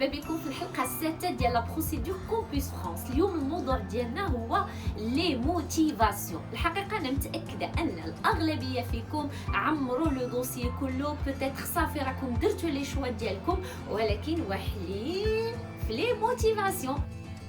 بكم في الحلقه السادسه ديال لا بروسيدور كومبوس فرانس. اليوم الموضوع ديالنا هو لي موتيفاسيون. الحقيقه انا متاكده ان الاغلبيه فيكم عمروا لو دوسي كله، بوتيتر صافي راكم درتوا لي شوا ديالكم، ولكن واحلين في لي موتيفاسيون.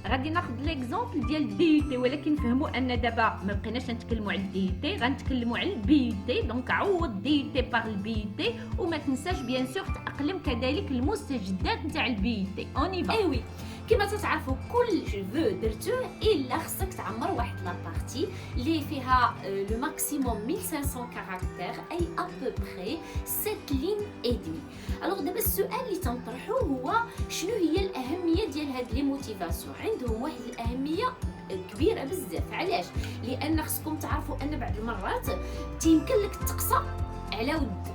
غادي ناخذ ليكزامبل ديال البي تي، ولكن فهموا ان دابا ما بقيناش نتكلموا على الدي تي، غنتكلموا على البي تي. دونك عوض دي تي باغ البي تي، وما تنساش بيان سور تاقلم كذلك المستجدات نتاع البي تي. اوني با ايوي كما تتعرفوا كل جو درتوه الا خصك تعمر واحد لابارتي اللي فيها لو ماكسيموم 1500 كاركتير، اي ا بو بري 7 لين ادمي. الوغ دابا السؤال اللي تنطرحوه هو شنو هي الاهميه ديال هاد لي موتيفاسيون؟ عندهم واحد الاهميه كبيره بزاف. علاش؟ لان خصكم تعرفوا ان بعض المرات تيمكن لك تقصى على ود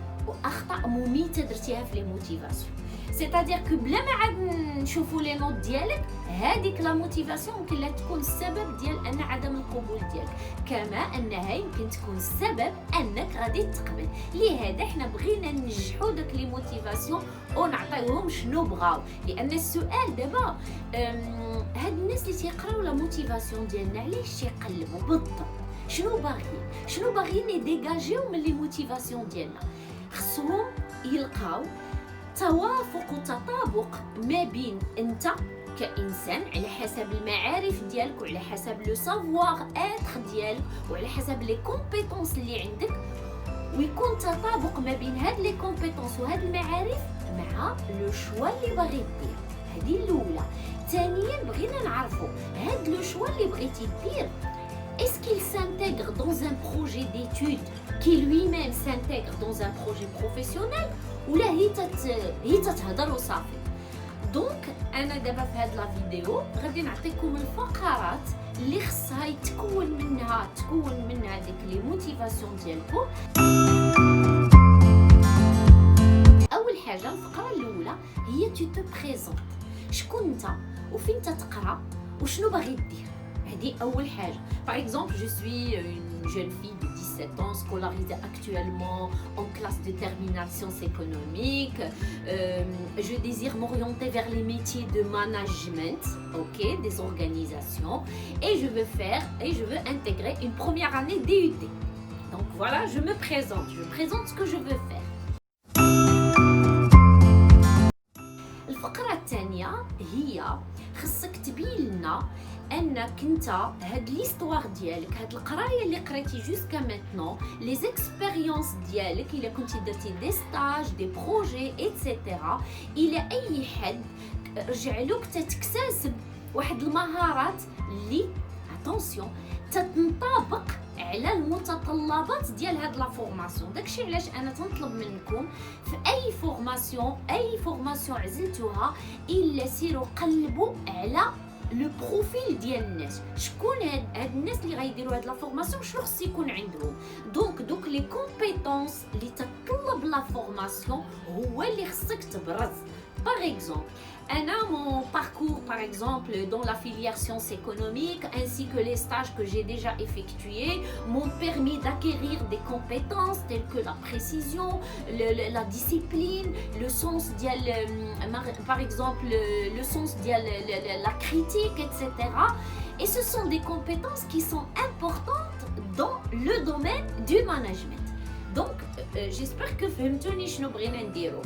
اخطاء مميته درتيها في لي موتيفاسيون، سيتادير كو بلا ما عاد نشوفوا لي نوت ديالك هذيك لا موتيفاسيون ممكن لا تكون السبب ديال ان عدم القبول ديالك، كما انها يمكن تكون السبب انك غادي تقبل. لهذا حنا بغينا ننجحوا داك لي موتيفاسيون ونعطيوهم شنو بغاو، لان السؤال دابا هاد الناس اللي تيقراو لا موتيفاسيون ديالنا علاش تيقلبوا بالضبط شنو باغيين يديجاجيو من لي موتيفاسيون ديالنا؟ خصهم يلقاو توافق وتطابق ما بين انت كإنسان على حسب المعارف ديالك وعلى حسب لو سافوار اتر ديالك وعلى حسب لي كومبيتونس اللي عندك، ويكون تطابق ما بين هاد لي كومبيتونس وهاد المعارف مع لو شوا اللي باغي دير. هذه الاولى. ثانيا بغينا نعرفوا هاد لو شوا اللي بغيتي دير est-ce qu'il s'intègre dans un projet d'études qui lui-même s'intègre dans un projet professionnel ولا هي تتهضر وصافي. دونك انا دابا في هاد لا فيديو غادي نعطيكم الفقرات اللي خصها تكون منها ديك لي موتيفاسيون ديالكم. اول حاجه الفقره الاولى هي tu te présentes، شكون انت وفين تتقرا وشنو باغي دير. هذه اول حاجه. par exemple je suis une jeune fille de 17 ans scolarisée actuellement en classe de terminale sciences économiques. Je désire m'orienter vers les métiers de management, ok, des organisations, et je veux intégrer une première année DUT. Donc voilà, je présente ce que je veux faire. الفقره الثانيه هي خصك تبين لنا انك انت هاد ليستوار ديالك، هاد القرايه اللي قريتي جوسكا ميتنون، لي زيكسبيريونس ديالك الا كنتي درتي دي ستاج دي بروجي ايتترا، الى اي حد رجعلوك تتكتسب واحد المهارات اللي اتونسيون تتنطبق على المتطلبات ديال هاد لا فورماسيون. داكشي علاش انا تنطلب منكم في اي فورماسيون عزلتوها الا سيروا قلبوا على لو بروفيل ديال الناس، شكون هاد الناس اللي غيديروا هاد لا فورماسيون، شنو خص يكون عندهم. دوك لي كومبيتونس اللي تطلب لا فورماسيون هو اللي خصك تبرز. Par exemple, mon parcours par exemple dans la filière sciences économiques ainsi que les stages que j'ai déjà effectués m'ont permis d'acquérir des compétences telles que la précision, la discipline, le sens par exemple le sens de la critique, etc. Et ce sont des compétences qui sont importantes dans le domaine du management. Donc j'espère que فهمتوني شنو بغينا نديرو.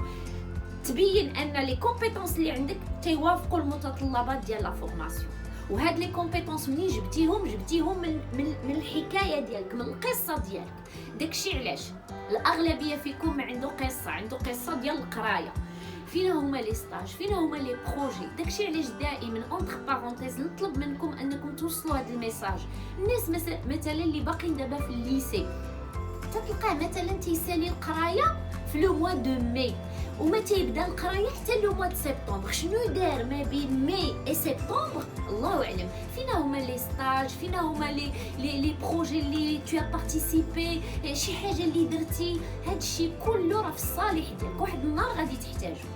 تبين ان لي كومبيتونس اللي عندك تيوافقوا المتطلبات ديال لا فورماسيون، وهاد لي كومبيتونس منين جبتيهم من الحكايه ديالك، من القصه ديالك. داكشي علاش الاغلبيه فيكم عنده قصه ديال القرايه، فين هما لي ستاج، فين هما لي بروجي. داكشي علاش دائما اونتر بارونتيز نطلب منكم انكم توصلوا هذا الميساج. الناس مثلا اللي باقيين دابا في الليسي تلقاه مثلا تيسالي القرايه في لو موا دو مي، وما تيبدا القرايه حتى لو موا د سبتمبر. شنو دار ما بين مي و سبتمبر الله اعلم. فين هما لي ستاج، فين هما لي بروجي اللي تو بارتيسيبي، شي حاجه اللي درتي. هادشي كله راه في الصالح ديالك، واحد النهار غادي تحتاجو.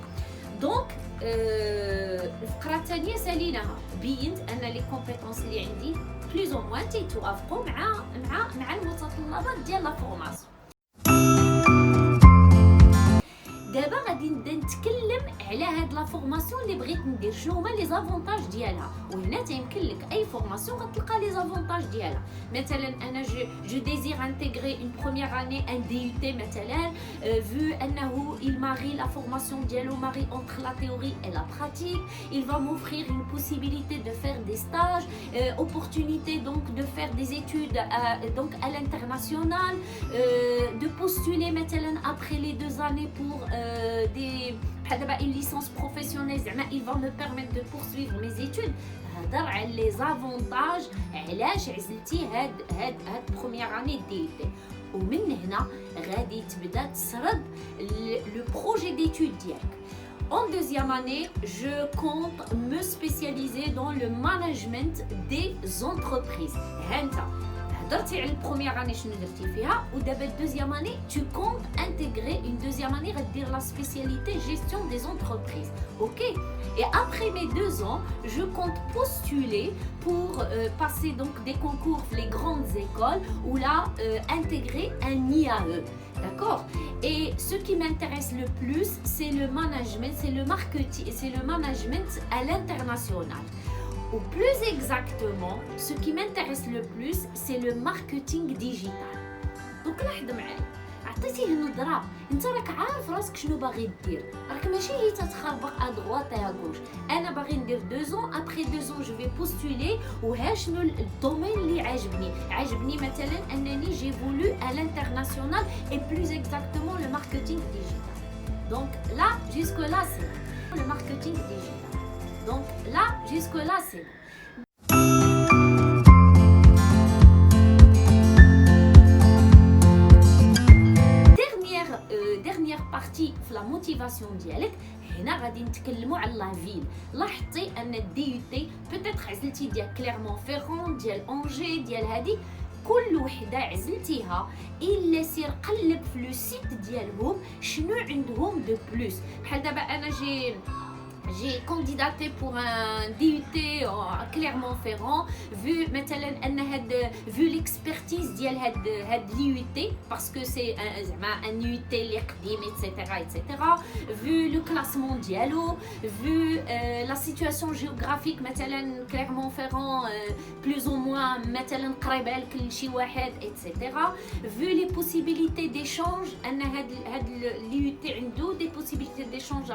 دونك الفقره الثانيه ساليناها، بينت ان لي كومبيتونس اللي عندي بلوز او موان تيتوافقوا مع المتطلبات ديال لا فورماسيون. دابا غادي نبدا نتكلم على هاد لا فورماسيون اللي بغيت ندير، شنو هما لي زافونتاج ديالها. وهنا تيمكن لك اي فورماسيون غتلقى لي زافونتاج ديالها. مثلا انا جو ديزير انتيغري اون بروميير اني ان دي يو تي مثلا، vu انه il marie la formation ديالو marie entre la théorie et la pratique, il va m'offrir une possibilité de faire des stages, opportunité donc de faire des études donc à l'international, de postuler maintenant après les 2 années pour des une licence professionnelle, il va me permettre de poursuivre mes études. هضر على لي زافونتاج علاش عزلتي هاد بروميير اني دي تي. ومن هنا غادي تبدا تسرد لو بروجي ديتود ديالك. En deuxième année, je compte me spécialiser dans le management des entreprises. هانتا هضرتي على البروميير اني شنو درتي فيها، ودابا الدوزيام اني tu comptes intégrer une deuxième année غدير la spécialité gestion des entreprises. OK. Et après mes 2 ans, je compte postuler pour passer donc des concours les grandes écoles ou là intégrer un IAE. D'accord. Et ce qui m'intéresse le plus, c'est le management, c'est le marketing, c'est le management à l'international. Ou plus exactement, ce qui m'intéresse le plus, c'est le marketing digital. Donc لاحظ معايا، عطيتيه نظره، انت راك عارف راسك شنو باغي دير، راك ماشي هي تتخربق ا droite et à gauche. انا باغي ندير 2 ans، après 2 ans je vais postuler، وها شنو الدومين اللي عاجبني مثلا انني جي فولو à l'international et plus exactement le marketing digital. Donc là jusque là c'est le marketing digital. Donc là jusque là c'est dernière partie في la motivation ديالك. هنا غادي نتكلموا على لا فيل. لاحظتي ان الدي يو تي بوتيتر عزلتي ديال كليرمون فيرون، ديال انجي، ديال هادي كل وحده عزلتيها الا سير قلب في لو سيت ديالهم شنو عندهم دو بلوس. بحال دابا انا j'ai candidaté pour un DUT à Clermont-Ferrand, vu maintenant vu l'expertise ديال هاد l'IUT parce que c'est un IUT اللي قديم etc. vu le classement ديالو, vu la situation géographique مثلا Clermont-Ferrand plus ou moins مثلا قريبه لك لشي واحد etc. vu les possibilités d'échange ان هاد l'IUT عنده des possibilités d'échange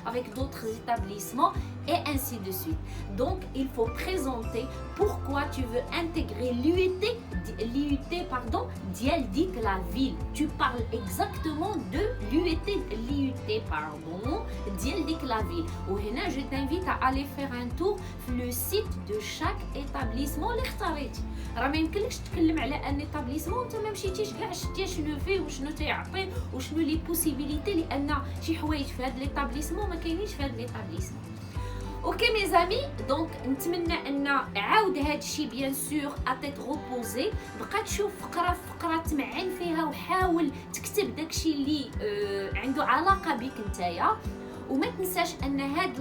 avec d'autres établissements et ainsi de suite. Donc il faut présenter pourquoi tu veux intégrer l'IUT dial dit la ville. Tu parles exactement de l'IUT dial dit la ville. وهنا je t'invite à aller faire un tour sur le site de chaque établissement اللي اختاريتي. راه ما يمكنلكش تتكلم على ان établissement وانت ما مشيتيش كاع شتي شنو فيه وشنو تيعطي وشنو لي بوسيبيليتي، لان شي حوايج في هذا ليطابليسمون ما كاينينش في هذا ليطابليسمون. اوكي مي زامي، دونك نتمنى ان عاود هذا الشيء بيان سور اتيت روبوزي، بقى تشوف فقره تمعن فيها وحاول تكتب داكشي اللي عنده علاقه بك نتايا. وما تنساش ان هاد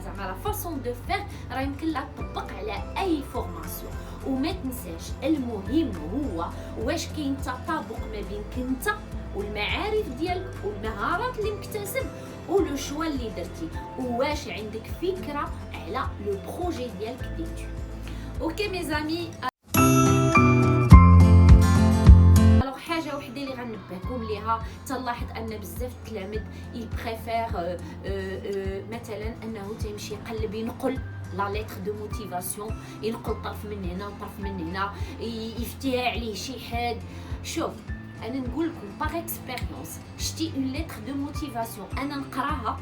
زعما لا فاصون دو فير راه يمكن لها تطبق على اي فورماسيون. وما تنساش المهم هو واش كاين تطابق ما بينك انت والمعارف ديالك والمهارات اللي مكتسب ولو شوا اللي درتي، وواش عندك فكره على لو بروجي ديالك ديتو. اوكي مي زامي، حاجه وحده اللي غنبهكم ليها، تلاحظ ان بزاف التلاميذ يبريفير مثلا انه تيمشي يقلب ينقل لا ليتر دو موتيفاسيون، ينقل طرف من هنا طرف من هنا، يفتيها عليه شي حد. شوف انا نقول لكم باغ اكسبيريونس، شتي اون ليتر دو موتيفاسيون انا نقراها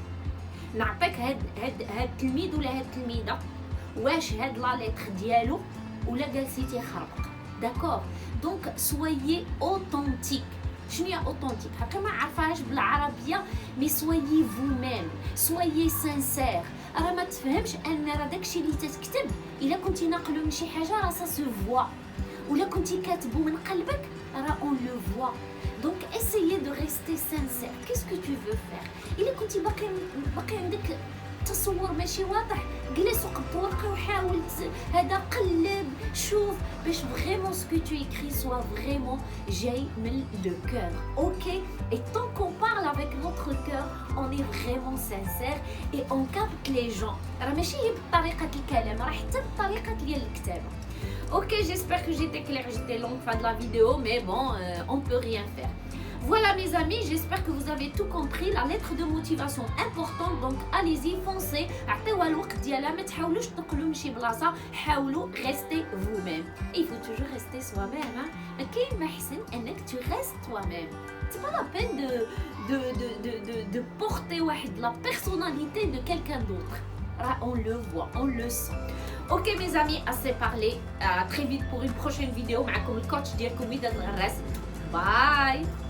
نعطيك هاد التلميذ ولا هاد التلميذه واش هاد لا ليتر ديالو ولا جالسي تيخربق. داكور، دونك سويي اوثنتيك. شنو هي اوثنتيك؟ هكا ما عرفاهاش بالعربيه، مي سويي فو ميم، سويي سانسير. راه ما تفهمش ان راه داكشي اللي تكتب الا كنتي ناقلو من شي حاجه راه سا سو فوا، ولا كنتي كاتبو من قلبك راه اون لو فوا. دونك essayez de rester sincère. Qu'est-ce que tu veux faire؟ الا كنتي باقي عندك التصور ماشي واضح جلس وقبض ورقه وحاول هذا قلب شوف باش فريمون سكو تو écris soit vraiment جاي من le cœur. OK, et tant qu'on parle avec notre cœur on est vraiment sincère et on capte les gens. راه ماشي هي بطريقه الكلام راه حتى بطريقه ديال الكتابه. OK, j'espère que j'étais claire, j'étais longue fin de la vidéo mais bon on peut rien faire. Voilà mes amis, j'espère que vous avez tout compris. La lettre de motivation importante, donc allez-y, foncez. عطيوها الوقت ديالها ما تحاولوش تنقلوا من شي بلاصه، حاولوا rester vous-même. Il faut toujours rester soi-même. ما كاين ما احسن انك tu restes toi-même. C'est pas la peine de porter واحد la personnalité de quelqu'un d'autre. On le voit, on le sent. OK mes amis, assez parlé. À très vite pour une prochaine vidéo. معكم الكوتش ديالكم ميداد الغراس. Bye.